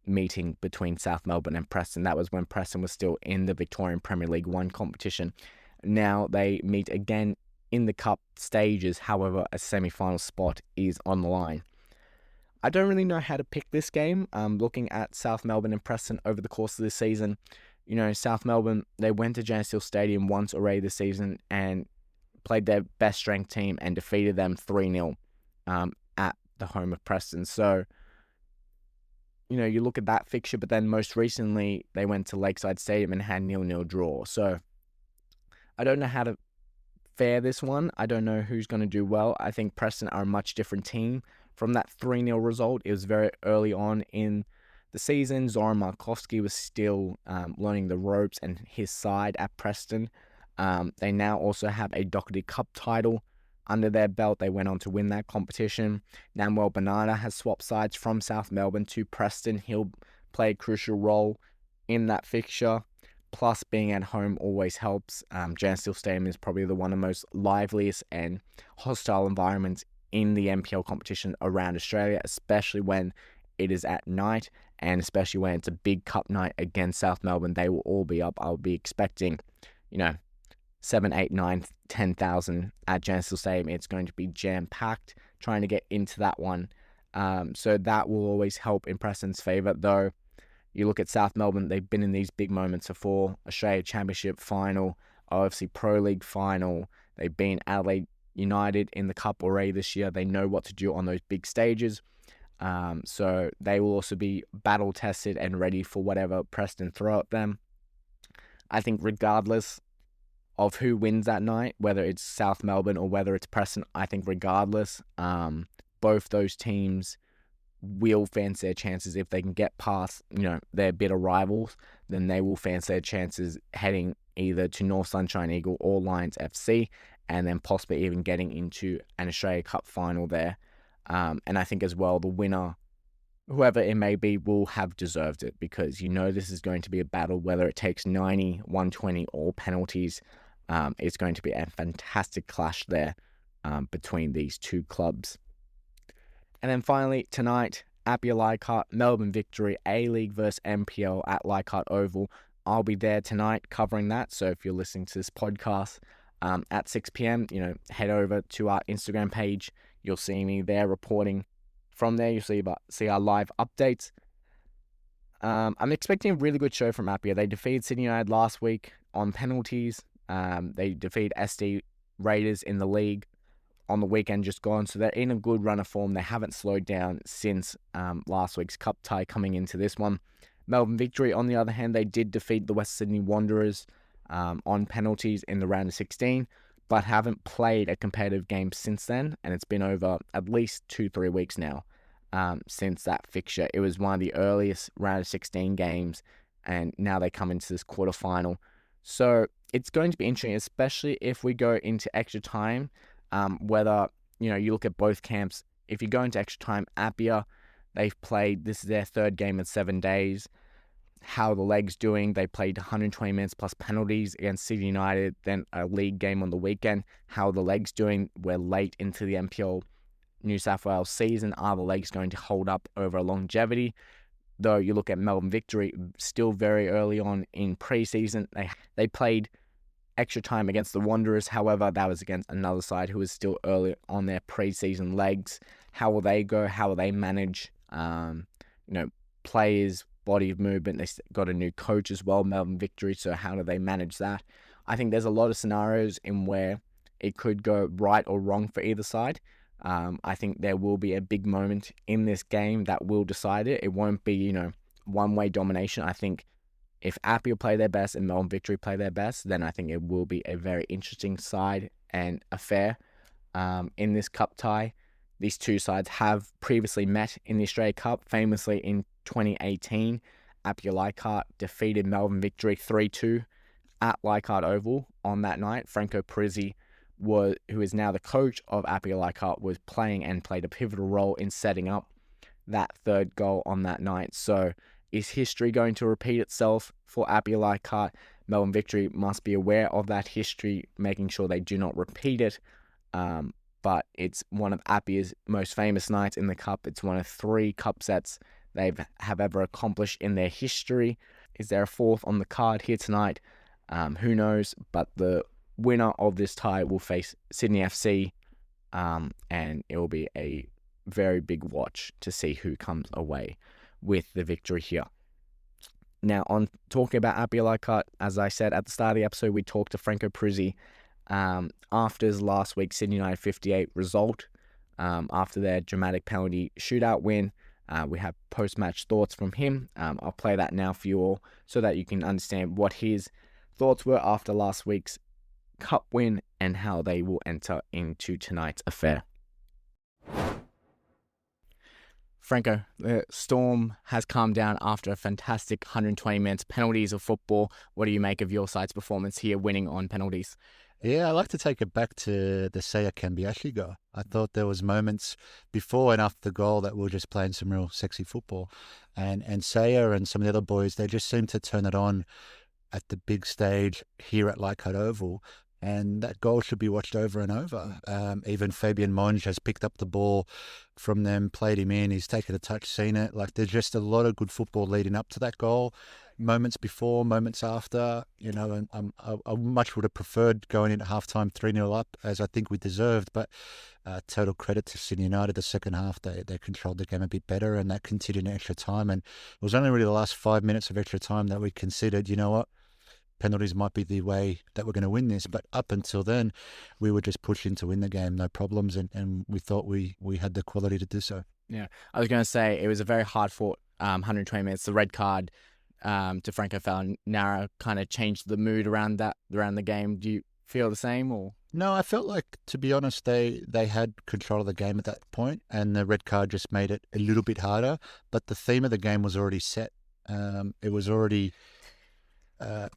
meeting between South Melbourne and Preston. That was when Preston was still in the Victorian Premier League 1 competition. Now they meet again in the Cup stages. However, a semi-final spot is on the line. I don't really know how to pick this game. Looking at South Melbourne and Preston over the course of the season, South Melbourne, they went to Janstil Stadium once already this season and played their best strength team and defeated them 3-0 at the home of Preston. So, you look at that fixture, but then most recently they went to Lakeside Stadium and had 0-0 draw. So I don't know how to fare this one. I don't know who's going to do well. I think Preston are a much different team from that 3-0 result. It was very early on in the season. Zoran Markovsky was still learning the ropes and his side at Preston. They now also have a Doherty Cup title under their belt. They went on to win that competition. Namuel Bernarda has swapped sides from South Melbourne to Preston. He'll play a crucial role in that fixture. plus being at home always helps. Jan Steel Stadium is probably one of the most liveliest and hostile environments in the NPL competition around Australia, especially when it is at night, and especially when it's a big cup night against South Melbourne. They will all be up. I'll be expecting, 7, 8, 9, 10,000 at Jan Steel Stadium. It's going to be jam-packed, trying to get into that one. So that will always help in Preston's favour, though. You look at South Melbourne, they've been in these big moments before. Australia Championship final, OFC Pro League final. They've been Adelaide United in the Cup already this year. They know what to do on those big stages. So they will also be battle-tested and ready for whatever Preston throw at them. I think regardless of who wins that night, whether it's South Melbourne or whether it's Preston, I think regardless, both those teams will fancy their chances. If they can get past, their bitter rivals, then they will fancy their chances heading either to North Sunshine Eagle or Lions FC, and then possibly even getting into an Australia Cup final there. And I think as well, the winner, whoever it may be, will have deserved it, because this is going to be a battle, whether it takes 90, 120 or penalties. It's going to be a fantastic clash there between these two clubs. And then finally, tonight, Appia Leichhardt, Melbourne Victory, A-League versus NPL at Leichhardt Oval. I'll be there tonight covering that. So if you're listening to this podcast at 6 p.m, head over to our Instagram page. You'll see me there reporting from there. You'll see our live updates. I'm expecting a really good show from Appia. They defeated Sydney United last week on penalties. They defeated SD Raiders in the league on the weekend just gone, so they're in a good run of form. They haven't slowed down since last week's cup tie coming into this one. Melbourne Victory, on the other hand, they did defeat the West Sydney Wanderers on penalties in the round of 16, but haven't played a competitive game since then, and it's been over at least 2-3 weeks now since that fixture. It was one of the earliest round of 16 games, and now they come into this quarterfinal. So it's going to be interesting, especially if we go into extra time. Whether, you look at both camps, if you go into extra time, Appia, they've played, this is their third game in 7 days. How are the legs doing? They played 120 minutes plus penalties against Sydney United, then a league game on the weekend. How are the legs doing? We're late into the NPL New South Wales season. Are the legs going to hold up over longevity? Though you look at Melbourne Victory, still very early on in pre-season. They played extra time against the Wanderers. However, that was against another side who was still early on their pre-season legs. How will they go? How will they manage, players, body of movement? They got a new coach as well, Melbourne Victory. So how do they manage that? I think there's a lot of scenarios in where it could go right or wrong for either side. I think there will be a big moment in this game that will decide it. It won't be, one-way domination. I think if Appia play their best and Melbourne Victory play their best, then I think it will be a very interesting side and affair in this cup tie. These two sides have previously met in the Australia Cup, famously in 2018. Appia Leichhardt defeated Melbourne Victory 3-2 at Leichhardt Oval on that night. Franco Parisi, who is now the coach of Appia Leichhardt, was playing and played a pivotal role in setting up that third goal on that night. So is history going to repeat itself for Appia Leichhardt? Melbourne Victory must be aware of that history, making sure they do not repeat it. But it's one of Appia's most famous nights in the Cup. It's one of 3 cup sets they have ever accomplished in their history. Is there a fourth on the card here tonight? Who knows? But the winner of this tie will face Sydney FC, and it will be a very big watch to see who comes away with the victory here. Now, on talking about Appia Leichhardt, as I said at the start of the episode, we talked to Franco Parisi after his last week's Sydney United 58 result, after their dramatic penalty shootout win. We have post-match thoughts from him. I'll play that now for you all so that you can understand what his thoughts were after last week's cup win and how they will enter into tonight's affair. Franco, the storm has calmed down after a fantastic 120 minutes penalties of football. What do you make of your side's performance here, winning on penalties? Yeah, I like to take it back to the Saya Kambiashi goal. I thought there was moments before and after the goal that we were just playing some real sexy football. And Saya and some of the other boys, they just seemed to turn it on at the big stage here at Leichhardt Oval. And that goal should be watched over and over. Even Fabian Monge has picked up the ball from them, played him in. He's taken a touch, seen it. Like, there's just a lot of good football leading up to that goal. Moments before, moments after, and I much would have preferred going into halftime 3-0 up, as I think we deserved. But total credit to Sydney United. The second half, they controlled the game a bit better, and that continued in extra time. And it was only really the last 5 minutes of extra time that we considered, you know what, penalties might be the way that we're going to win this. But up until then, we were just pushing to win the game, no problems, and we thought we had the quality to do so. Yeah, I was going to say it was a very hard-fought 120 minutes. The red card to Franco Falanara kind of changed the mood around the game. Do you feel the same, or? No, I felt like, to be honest, they had control of the game at that point, and the red card just made it a little bit harder. But the theme of the game was already set. It was already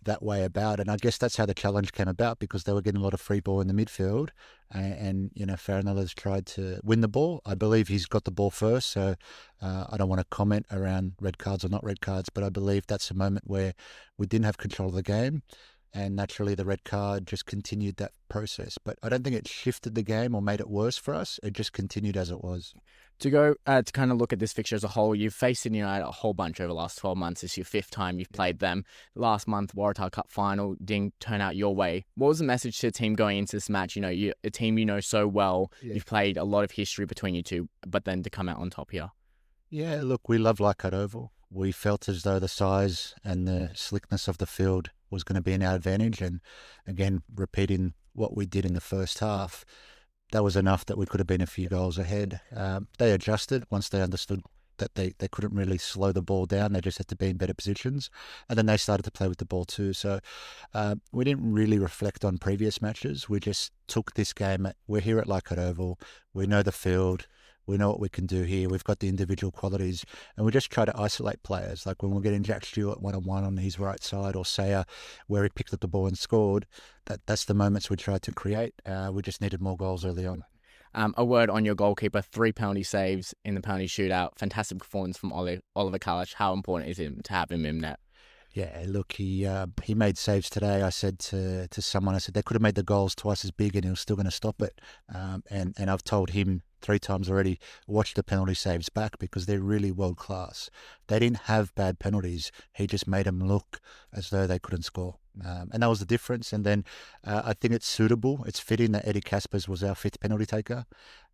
that way about, and I guess that's how the challenge came about, because they were getting a lot of free ball in the midfield, and Farinelli's tried to win the ball. I believe he's got the ball first, so I don't want to comment around red cards or not red cards, but I believe that's a moment where we didn't have control of the game, and naturally the red card just continued that process. But I don't think it shifted the game or made it worse for us. It just continued as it was. To go to kind of look at this fixture as a whole, you've faced Sydney United a whole bunch over the last 12 months. It's your 5th time you've played them. Last month, Waratah Cup final didn't turn out your way. What was the message to the team going into this match? A team you know so well. Yeah. You've played a lot of history between you two, but then to come out on top here. Yeah, look, we love Leichhardt Oval. We felt as though the size and the slickness of the field was going to be an advantage. And again, repeating what we did in the first half, that was enough that we could have been a few goals ahead. They adjusted once they understood that they couldn't really slow the ball down. They just had to be in better positions. And then they started to play with the ball too. So we didn't really reflect on previous matches. We just took this game. We're here at Leichhardt Oval. We know the field. We know what we can do here. We've got the individual qualities, and we just try to isolate players. Like when we're getting Jack Stewart one-on-one on his right side, or Saya, where he picked up the ball and scored, that's the moments we tried to create. We just needed more goals early on. A word on your goalkeeper, 3 penalty saves in the penalty shootout. Fantastic performance from Oliver Kalic. How important is it to have him in net? Yeah, look, he made saves today. I said to someone, I said, they could have made the goals twice as big and he was still going to stop it. And I've told him 3 times already, watch the penalty saves back, because they're really world class. They didn't have bad penalties. He just made them look as though they couldn't score. And that was the difference. And then I think it's suitable. It's fitting that Eddie Kaspers was our 5th penalty taker.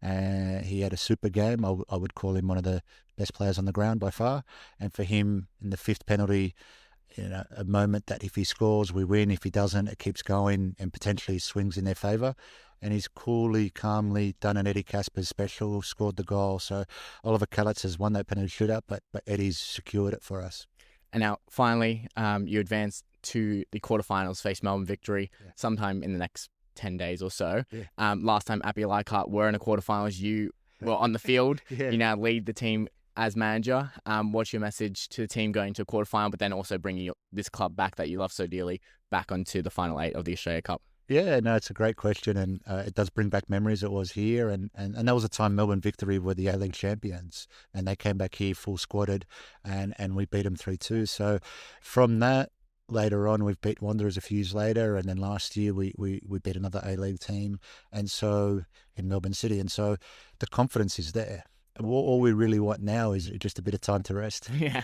He had a super game. I would call him one of the best players on the ground by far. And for him, in the 5th penalty, a moment that if he scores, we win. If he doesn't, it keeps going and potentially swings in their favour. And he's coolly, calmly done an Eddie Kaspers special, scored the goal. So Oliver Kalitz has won that penalty shootout, but Eddie's secured it for us. And now, finally, you advance to the quarterfinals, face Melbourne Victory sometime in the next 10 days or so. Yeah. Last time Appy Leichhardt were in the quarterfinals, you were on the field. Yeah. You now lead the team as manager. What's your message to the team going to a quarterfinal, but then also bringing this club back that you love so dearly back onto the final 8 of the Australia Cup? Yeah, no, it's a great question, and it does bring back memories. It was here, and that was a time Melbourne Victory were the A-League champions, and they came back here full squadded, and we beat them 3-2. So from that, later on, we've beat Wanderers a few years later, and then last year we beat another A-League team, and so in Melbourne City, and so the confidence is there. All we really want now is just a bit of time to rest. Yeah.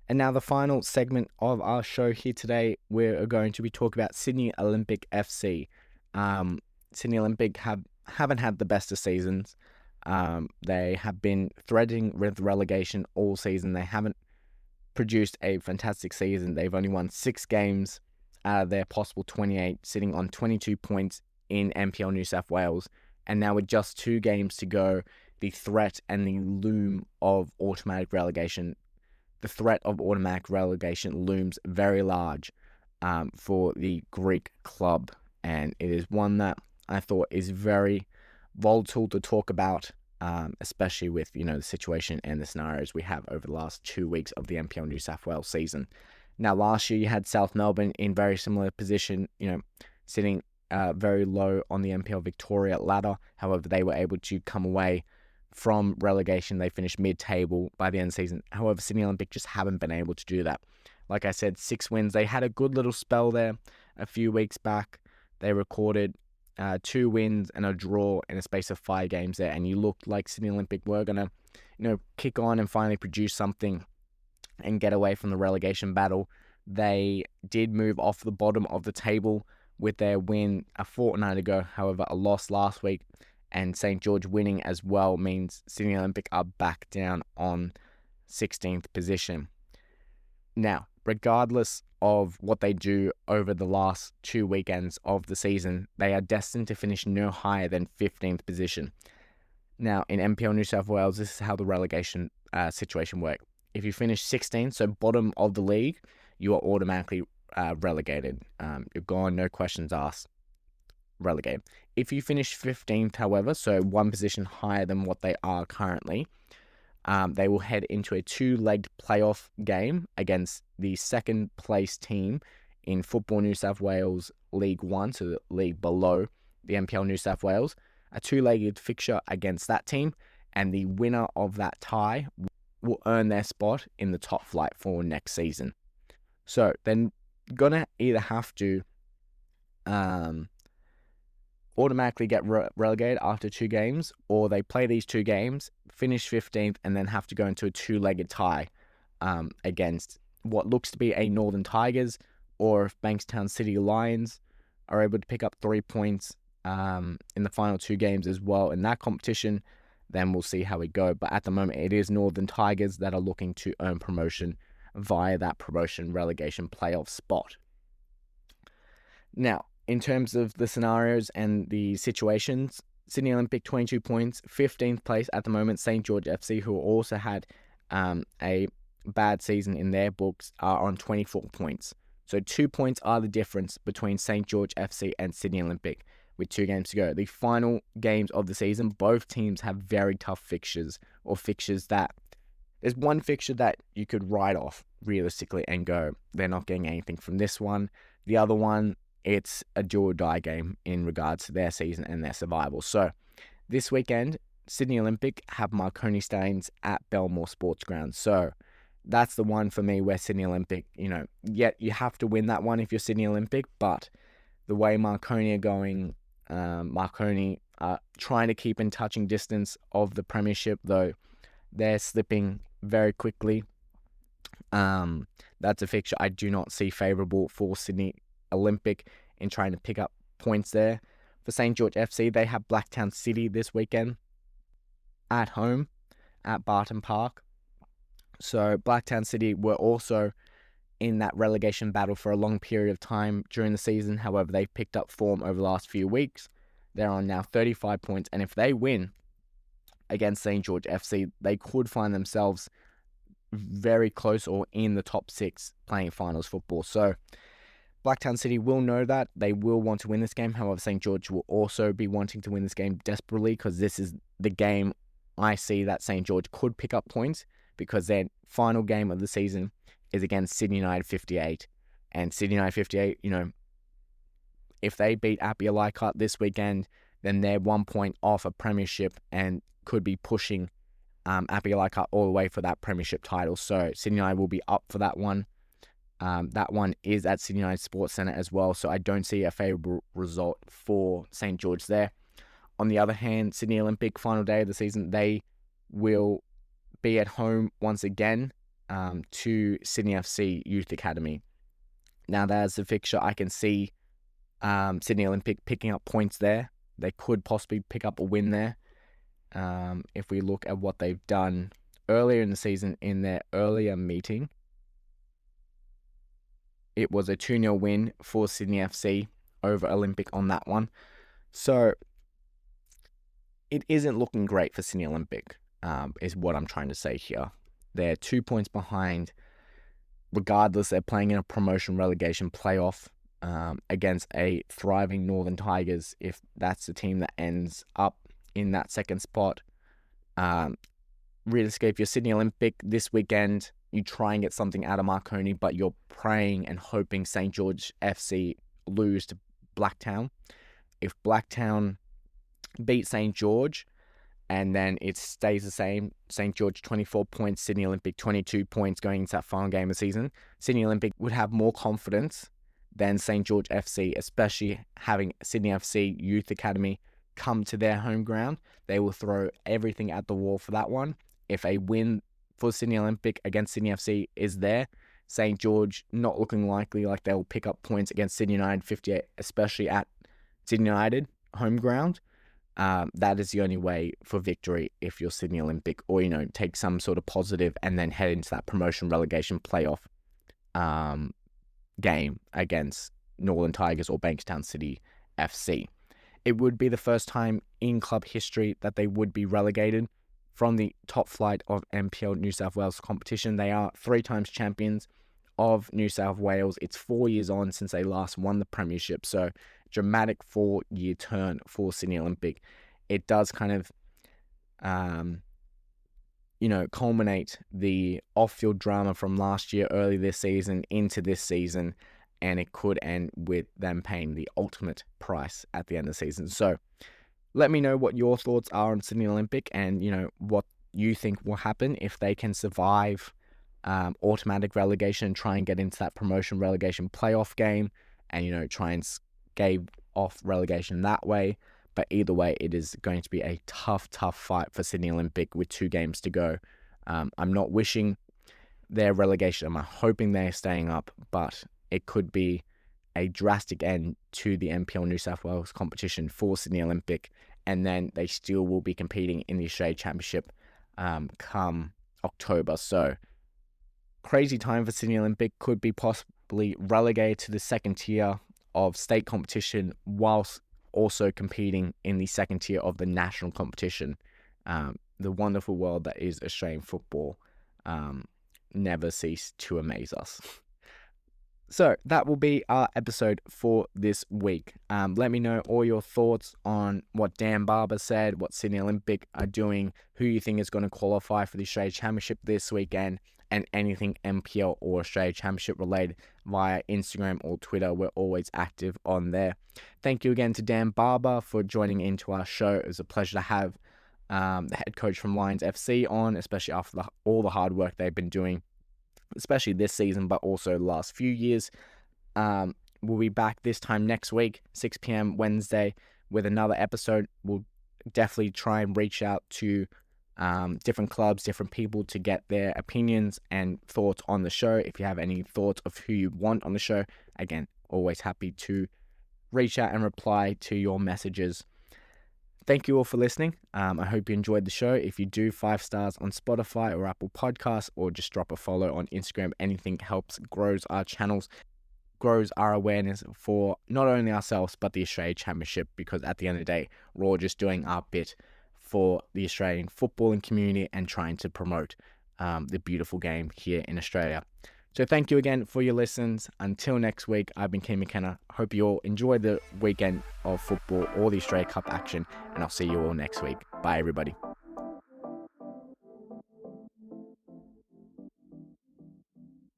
And now the final segment of our show here today, we're going to be talking about Sydney Olympic FC. Sydney Olympic haven't had the best of seasons. They have been threatening with relegation all season. They haven't produced a fantastic season. They've only won 6 games out of their possible 28, sitting on 22 points in NPL New South Wales. And now with just 2 games to go, the threat and the loom of automatic relegation looms very large for the Greek club, and it is one that I thought is very volatile to talk about, especially with the situation and the scenarios we have over the last 2 weeks of the NPL New South Wales season. Now, last year you had South Melbourne in very similar position, sitting very low on the NPL Victoria ladder. However, they were able to come away from relegation. They finished mid-table by the end of the season. However, Sydney Olympic just haven't been able to do that. Like I said, 6 wins. They had a good little spell there a few weeks back. They recorded 2 wins and a draw in a space of 5 games there, and you looked like Sydney Olympic were going to, kick on and finally produce something and get away from the relegation battle. They did move off the bottom of the table with their win a fortnight ago. However, a loss last week and St. George winning as well means Sydney Olympic are back down on 16th position. Now, regardless of what they do over the last 2 weekends of the season, they are destined to finish no higher than 15th position. Now, in NPL New South Wales, this is how the relegation situation works. If you finish 16th, so bottom of the league, you are automatically relegated. You're gone, no questions asked, relegated. If you finish 15th, however, so one position higher than what they are currently, they will head into a 2-legged playoff game against the second place team in Football New South Wales League 1, so the league below the NPL New South Wales. A 2-legged fixture against that team, and the winner of that tie will earn their spot in the top flight for next season. So they're going to either have to automatically get relegated after 2 games, or they play these 2 games, finish 15th, and then have to go into a 2-legged tie against what looks to be a Northern Tigers, or if Bankstown City Lions are able to pick up 3 points in the final 2 games as well in that competition, then we'll see how we go. But at the moment, it is Northern Tigers that are looking to earn promotion via that promotion relegation playoff spot. Now, in terms of the scenarios and the situations, Sydney Olympic 22 points, 15th place at the moment. St. George FC, who also had a bad season in their books, are on 24 points. So 2 points are the difference between St. George FC and Sydney Olympic with 2 games to go. The final games of the season, both teams have very tough fixtures, or fixtures that there's one fixture that you could write off realistically and go, they're not getting anything from this one. The other one, it's a do or die game in regards to their season and their survival. So this weekend, Sydney Olympic have Marconi Stallions at Belmore Sports Ground. So that's the one for me where Sydney Olympic, yet you have to win that one if you're Sydney Olympic, but the way Marconi are going, Marconi are trying to keep in touching distance of the premiership, though they're slipping very quickly. That's a fixture I do not see favourable for Sydney Olympic in trying to pick up points there. For St. George FC, they have Blacktown City this weekend at home at Barton Park. So Blacktown City were also in that relegation battle for a long period of time during the season. However, they've picked up form over the last few weeks. They're on now 35 points, and if they win against St. George FC, they could find themselves very close or in the top 6 playing finals football. So Blacktown City will know that. They will want to win this game. However, St. George will also be wanting to win this game desperately, because this is the game I see that St. George could pick up points, because their final game of the season is against Sydney United 58. And Sydney United 58, if they beat Apia Leichhardt this weekend, then they're 1 point off a premiership and could be pushing Apia Leichhardt all the way for that premiership title. So Sydney United will be up for that one. That one is at Sydney United Sports Centre as well, so I don't see a favourable result for St. George there. On the other hand, Sydney Olympic, final day of the season, they will be at home once again to Sydney FC Youth Academy. Now, that's a fixture I can see Sydney Olympic picking up points there. They could possibly pick up a win there. If we look at what they've done earlier in the season in their earlier meeting, it was a 2-0 win for Sydney FC over Olympic on that one. So it isn't looking great for Sydney Olympic, is what I'm trying to say here. They're 2 points behind. Regardless, they're playing in a promotion relegation playoff against a thriving Northern Tigers, if that's the team that ends up in that second spot. Realistically, if you're Sydney Olympic this weekend, you try and get something out of Marconi, but you're praying and hoping St. George FC lose to Blacktown. If Blacktown beat St. George and then it stays the same. St. George 24 points, Sydney Olympic 22 points going into that final game of the season. Sydney Olympic would have more confidence than St. George FC, especially having Sydney FC Youth Academy come to their home ground. They will throw everything at the wall for that one. If a win for Sydney Olympic against Sydney FC is there, St. George not looking likely, like they'll pick up points against Sydney United 58, especially at Sydney United home ground. That is the only way for victory if you're Sydney Olympic, or, take some sort of positive and then head into that promotion relegation playoff game against Northern Tigers or Bankstown City FC. It would be the first time in club history that they would be relegated from the top flight of NPL New South Wales competition. They are 3 times champions of New South Wales. It's 4 years on since they last won the premiership, so dramatic 4-year turn for Sydney Olympic. It does kind of, culminate the off-field drama from last year, early this season, into this season, and it could end with them paying the ultimate price at the end of the season. So let me know what your thoughts are on Sydney Olympic and, what you think will happen if they can survive automatic relegation and try and get into that promotion relegation playoff game and, try and scave off relegation that way. But either way, it is going to be a tough fight for Sydney Olympic with 2 games to go. I'm not wishing their relegation. I'm hoping they're staying up, but it could be a drastic end to the NPL New South Wales competition for Sydney Olympic, and then they still will be competing in the Australia Championship come October. So crazy time for Sydney Olympic. Could be possibly relegated to the second tier of state competition whilst also competing in the second tier of the national competition. The wonderful world that is Australian football never cease to amaze us. So that will be our episode for this week. Let me know all your thoughts on what Dan Barber said, what Sydney Olympic are doing, who you think is going to qualify for the Australia Championship this weekend, and anything NPL or Australia Championship related via Instagram or Twitter. We're always active on there. Thank you again to Dan Barber for joining into our show. It was a pleasure to have the head coach from Lions FC on, especially after all the hard work they've been doing, especially this season, but also the last few years. We'll be back this time next week, 6 p.m. Wednesday, with another episode. We'll definitely try and reach out to different clubs, different people to get their opinions and thoughts on the show. If you have any thoughts of who you want on the show, again, always happy to reach out and reply to your messages. Thank you all for listening. I hope you enjoyed the show. If you do, 5 stars on Spotify or Apple Podcasts, or just drop a follow on Instagram. Anything helps, grows our channels, grows our awareness for not only ourselves, but the Australia Championship, because at the end of the day, we're all just doing our bit for the Australian footballing community and trying to promote the beautiful game here in Australia. So thank you again for your listens. Until next week, I've been Kim McKenna. Hope you all enjoy the weekend of football or the Australia Cup action, and I'll see you all next week. Bye, everybody.